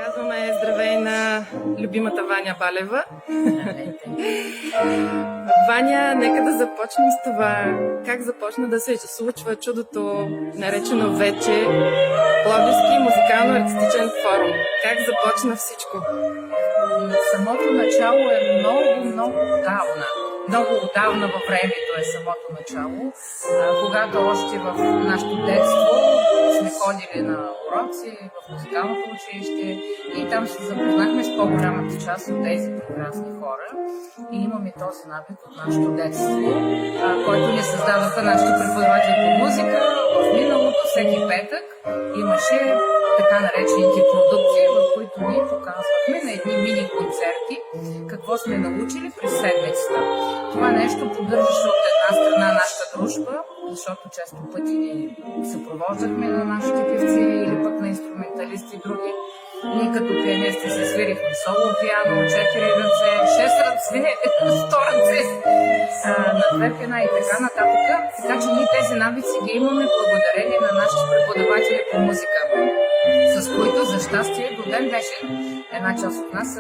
Казваме здравей на любимата Ваня Балева. Ваня, нека да започнем с това. Как започна да се случва чудото, наречено вече Пловдивски музикално-артистичен форум? Как започна всичко? Самото начало е много отдавна. Много отдавна във времето е самото начало, когато още в нашето детство сме ходили на уроци в музикалното училище и там се запознахме с по-голямата част от тези прекрасни хора и имаме този навик от нашето детство, който ни създадоха нашите преподаватели по музика. В миналото всеки петък имаше така наречените продукции, в които ние показвахме на едни мини-концерти какво сме научили през седмицата. Това нещо поддържаше от една страна нашата дружба, защото често пъти ни съпровождахме на нашите певци или пък на инструменталисти и други. Ние като пианисти се свирихме соло пиано, 4 ръце, 6 ръце, 100 ръце, на две пена и така нататък. Така че ние тези навици ги имаме благодарение на нашите преподаватели по музика, с които за щастие до ден днешен една част от нас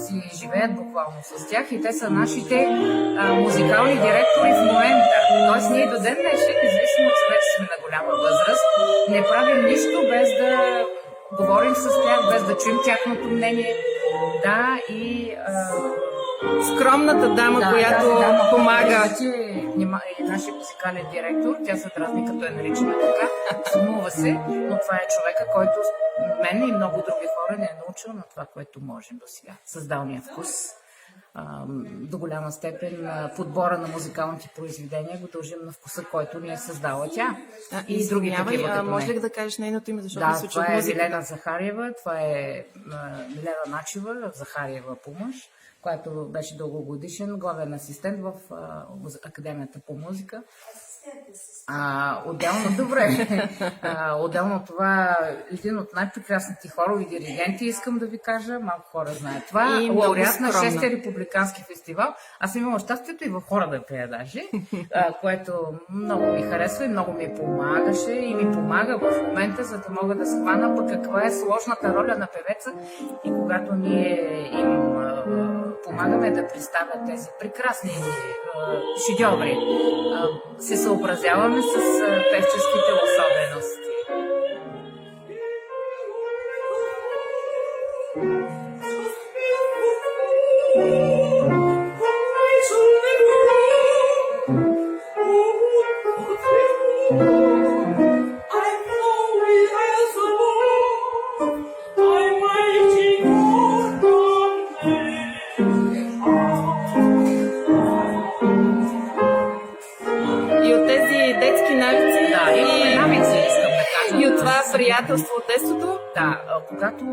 си живеят буквално с тях и те са нашите музикални директори в момента. Тоест ние до ден днешен, независимо че вече сме на голяма възраст, не правим нищо без да говорим с тях, без да чуем тяхното мнение. Да, и скромната дама, която помага. Е нашия музикален директор, тя се дразни, като е наричана така, сумува се, но това е човека, който мен и много други хора не е научил на това, което можем до сега. Създалния вкус. До голяма степен подбора на музикалните произведения го дължим на вкуса, който ни е създала тя. И други такива. Може ли да кажеш нейното име, защото се това е Милена Захариева, това е Милена Начева Захариева по мъж, която беше дългогодишен главен асистент в Академията по музика. Отделно това един от най-прекрасните хорови диригенти, искам да ви кажа, малко хора знаят това. Лауреат на 6-ти републикански фестивал. Аз съм имала щастието и в хора да пея даже, което много ми харесва и много ми помагаше и ми помага в момента, за да мога да схвана пък каква е сложната роля на певеца и когато ние им помагаме да представят тези прекрасни шедьоври, се съобразяваме с певческите особености. Приятелство от детството? Да, когато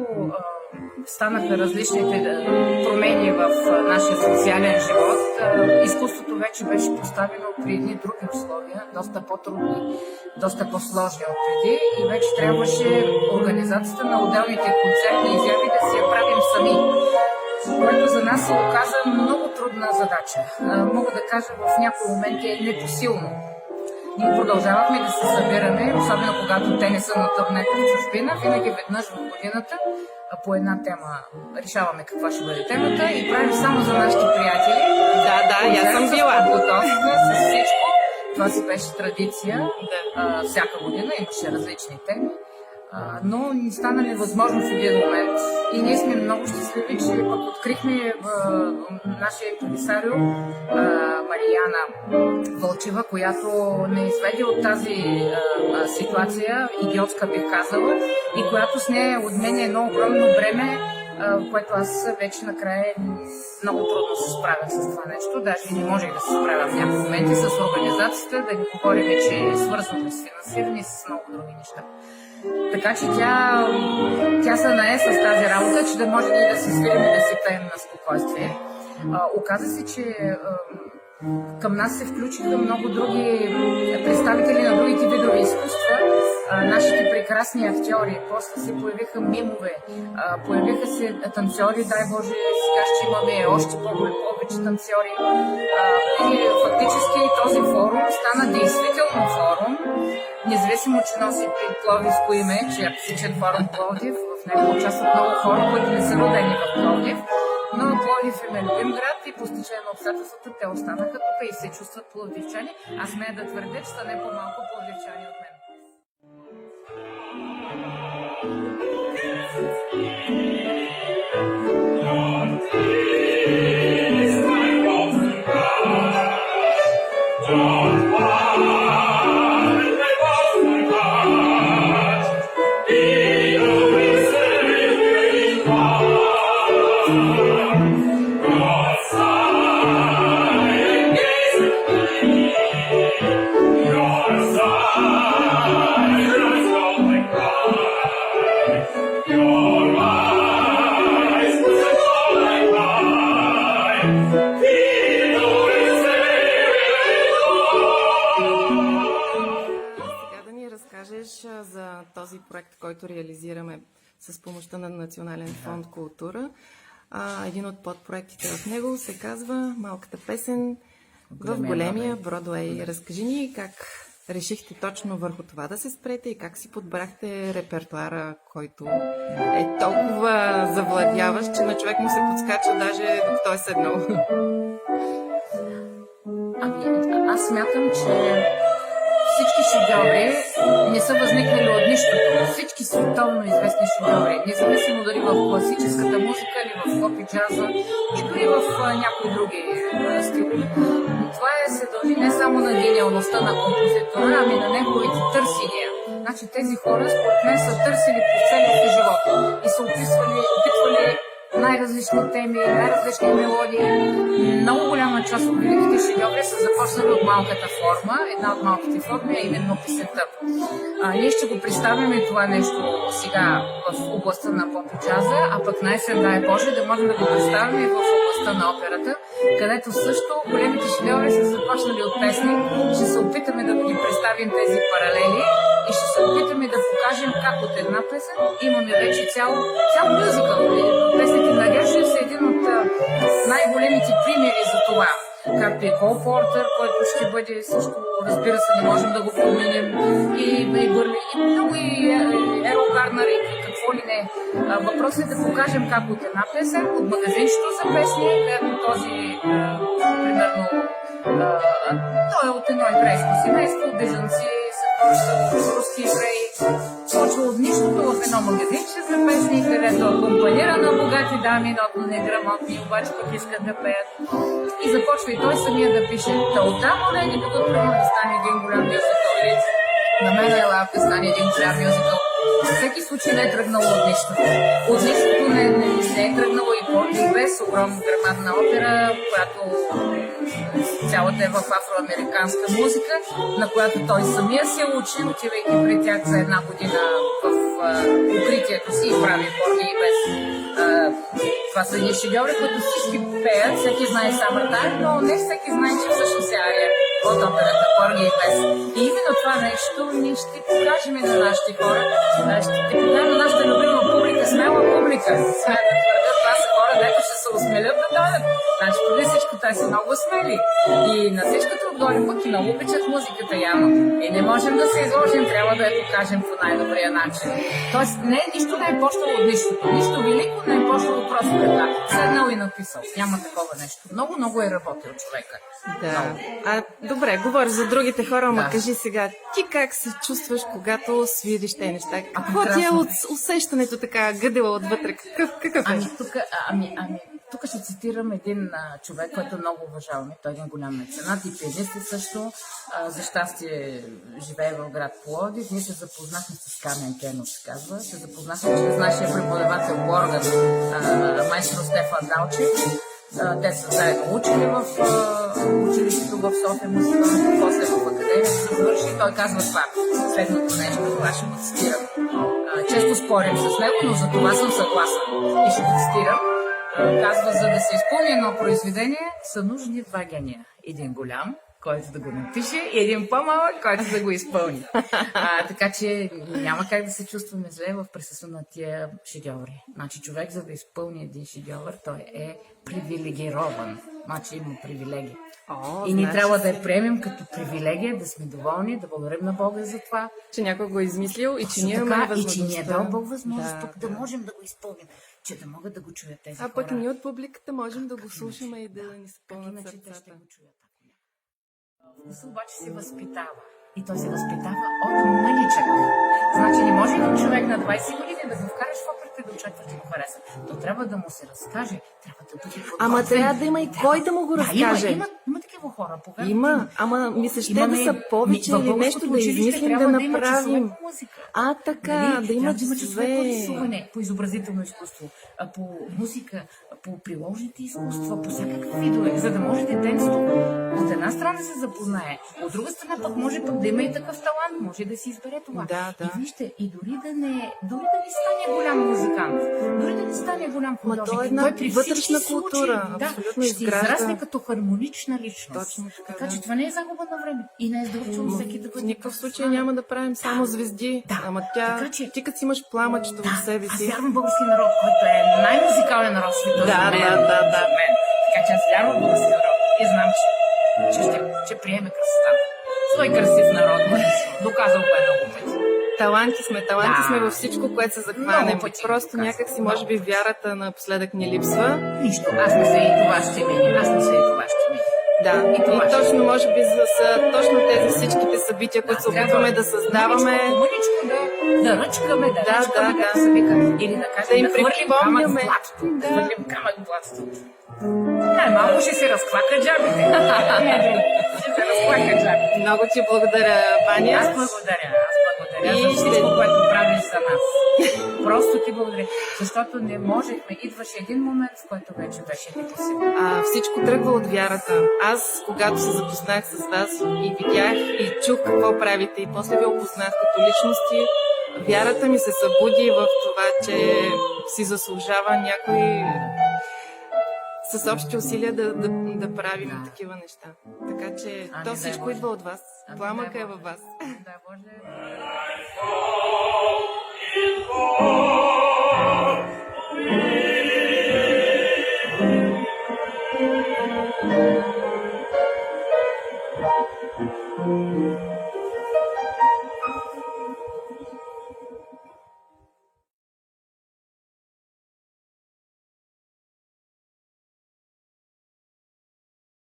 станаха различните промени в нашия социален живот, изкуството вече беше поставено при едни други условия, доста по-трудни, доста по-сложни от преди и вече трябваше организацията на отделните концертни изяви да си я правим сами, което за нас се оказа много трудна задача. Мога да кажа, в някои моменти е непосилно. Ние продължавахме да се събираме, особено когато те не са на турнето в чужбина, винаги веднъж в годината по една тема решаваме каква ще бъде темата и правим само за нашите приятели. Да, аз съм била. Подготовка с всичко. Това си беше традиция. Всяка година имаше различни теми. Но ни стана невъзможно в един момент. И ние сме много щастливи, че пък открихме нашия импресарио Марияна Вълчева, която не изведе от тази ситуация, идиотска бих казала, и която с нея отменя едно огромно бреме, което аз вече накрая много трудно се справя с това нещо. Даже не можех да се справя в някакви моменти с организацията, да не говорим, че е свързано с финансиране и с много други неща. Така че тя се нае с тази работа, че да може ние да се свирим и да си пеем на спокойствие. Оказа се, че към нас се включиха много други представители на другите видове изкуства, нашите прекрасни актьори, после се появиха мимове, появиха се танцори, дай Боже, сега ще имаме още повече танцори. И фактически този форум стана действително форум, форум. Независимо, че носи пловдивско име, че е артистичен форум Пловдив, в него участват много хора, които не са родени в Пловдив. Но Пловдив е ме любим град и по стечение на обстоятелствата те останаха тук и се чувстват пловдивчани. Аз смея да твърдя, че са не по-малко пловдивчани от мен. За този проект, който реализираме с помощта на Национален фонд култура. Един от подпроектите в него се казва Малката песен в големия Бродуей. Разкажи ни как решихте точно върху това да се спрете и как си подбрахте репертуара, който е толкова завладяващ, че на човек му се подскача даже докато е седнал. Аз смятам, че всички шедьоври не са възникнали от нищото. Всички световно известни шедьоври, независимо дали в класическата музика, или в поп и джаза, и дори в някои други стилове. Това се дължи не само на гениалността на композитора, ами на неговите търсения. Значи тези хора, според мен, са търсили през целия си живот и са опитвали най-различни теми, най-различни мелодии. Много голяма част от великите шедьоври са започнали от малката форма. Една от малките форми е именно песента. Ние ще го представим това нещо сега в областта на поп и джаза, а пък най-сен, дай Боже, да можем да го представим и в областта на операта, където също големите шедьоври са започнали от песни. Ще се опитаме да ги представим тези паралели и ще се опитаме да покажем как от една песен имаме вече цял мюзикъл. Песните на Гершвин са един от най-големите примери за това. Както и Кол Портер, който ще бъде също, разбира се, не можем да го променим, и Бърли, и много, и Ерол Гарнер, и какво ли не. Въпросът е да покажем как от една песен, от магазинчето за песни, където този, примерно, той е от едно еврейско семейство, бежанци, са руски евреи, почва от нищото в едно магазинче за песни, където акомпанира на богати дами, но неграмотни, обаче пък искат да пеят. И започва и той самия да пише: "Та оттам олени, докато тръгна да стане един голям мюзикъл." На мен е лав да стане един голям мюзикъл. Във всеки случай не е тръгнало от нищото. От нищото не е тръгнало и Порти без огромна грамадна опера, която цялата е в афроамериканска музика, на която той самия се учи, отивайки при тях за една година в укритието си и прави Порти без. Това са едни шедьоври, които всички пеят, всеки знае Summertime, но не всеки знае, че всъщност е ария от операта Порги и без. И именно това нещо ние ще покажем и на нашите хора. Ще покажем на нашата любима публика, смела публика. Смея да твърдят, това са хора, дето ще се осмелят да дойдат. Значи, преди всичко, те са много смели. И на всичкото отгоре пък и много обичат музиката явно. И не можем да се изложим, трябва да я покажем по най-добрия начин. Тоест, нищо не е почнало от нищото. Нищо велико не е почнало просто така. Седнал и написал. Няма такова нещо. Много е работил човека. Да. Добре, говоря за другите хора, ама кажи сега, ти как се чувстваш, когато свириш те неща? Какво ти е от усещането така, гъдела отвътре? Какъв е? Тук ще цитирам един човек, който много уважаваме. Той е един голям меценат и пианист и също. За щастие живее в град Пловдив. Ние се запознахме с Камен Кенов, се казва. Се запознахме чрез нашия преподавател по орган, майстор Стефан Далчев. Те са заедно учили в училището в София, музикалното, после в академията се завърши. Той казва това, следното нещо, аз ще го цитирам. Често спорим с него, но за това съм съгласна. И ще го цитирам. Казва, за да се изпълни едно произведение, са нужни два гения. Един голям който да го напише, и един по-малък, който да го изпълни. Така че няма как да се чувстваме зле в присъствие на тия шедьоври. Значи човек, за да изпълни един шедьовър, той е привилегирован. Значи има привилегия. И ние трябва да я приемем като привилегия, да сме доволни, да благодарим на Бога за това. Че някой го е измислил и че ние Така, имаме и възможността. че ни е дал Бог възможност пък да можем да го изпълним, че да могат да го чуят тези хора. А пък ние от публиката можем да го слушаме и да ни се пълнат Иначе те ще сърцата. го чуят. Вкусът обаче се възпитава. И той се възпитава от мъничък. Значи не може един човек на 20 години да го вкараш в операта и да очакваш да го хареса. То трябва да му се разкаже, трябва да бъде подготвен. Ама трябва да има и кой да му го разкаже. Има такива хора, повярвайте. Има, ама ми се ще да са повече или нещо да измислим, да направим. Така, да има часове. По изобразително изкуство, по музика, по приложните изкуства, по всякакви видове, за да може детенството от една страна да се запознае, от друга страна пък може пък да има и такъв талант, може да си избере това. Да. И вижте, и дори да не стане голям музикант, дори да не стане голям художник, то е една той при вътрешна всички култура, случаи, абсолютно ще изгражда. израсне като хармонична личност. Точно така, Че това не е загуба на време и не е задължително всеки да В бъде. никакъв случай няма да правим само звезди. Ама Така че- ти като си имаш пламъчето в себе Аз си. вярвам в български народ, който е най-музикален народ в света. Да, за мен. да. За мен. Така че аз вярвам в български народ и знам, че приеме красотата. Свой красив народ, доказал го много пъти. Таланти сме във всичко, което се захванем. Много пъти Просто го някак си, казвам. може би, вярата напоследък ни липсва. Нищо, аз не се и това ще мине. Аз не се и това ще мине. Да, И това и ще точно, може би, са точно тези всичките събития, които се опитваме да създаваме. Мъничко да ръчкаме, да. както се вика. Или да кажем, Да им да хвърлим камък в припомняме. блатото. Да. Да хвърлим камък в блатото. Най-малко ще се разклака джабите. Ще се разклака джабите. Много ти благодаря, Ваня. Аз благодаря И за всичко, което правиш за нас. Просто ти благодаря, защото не можехме. Идваше един момент, в който вече беше непосилно. Всичко тръгва от вярата. Аз, когато се запознах с вас и видях и чух какво правите, и после ви опознах като личности, вярата ми се събуди в това, че си заслужава някой с общи усилия да правим такива неща. Така че то всичко идва от вас. Пламъка е във вас. Да, Боже.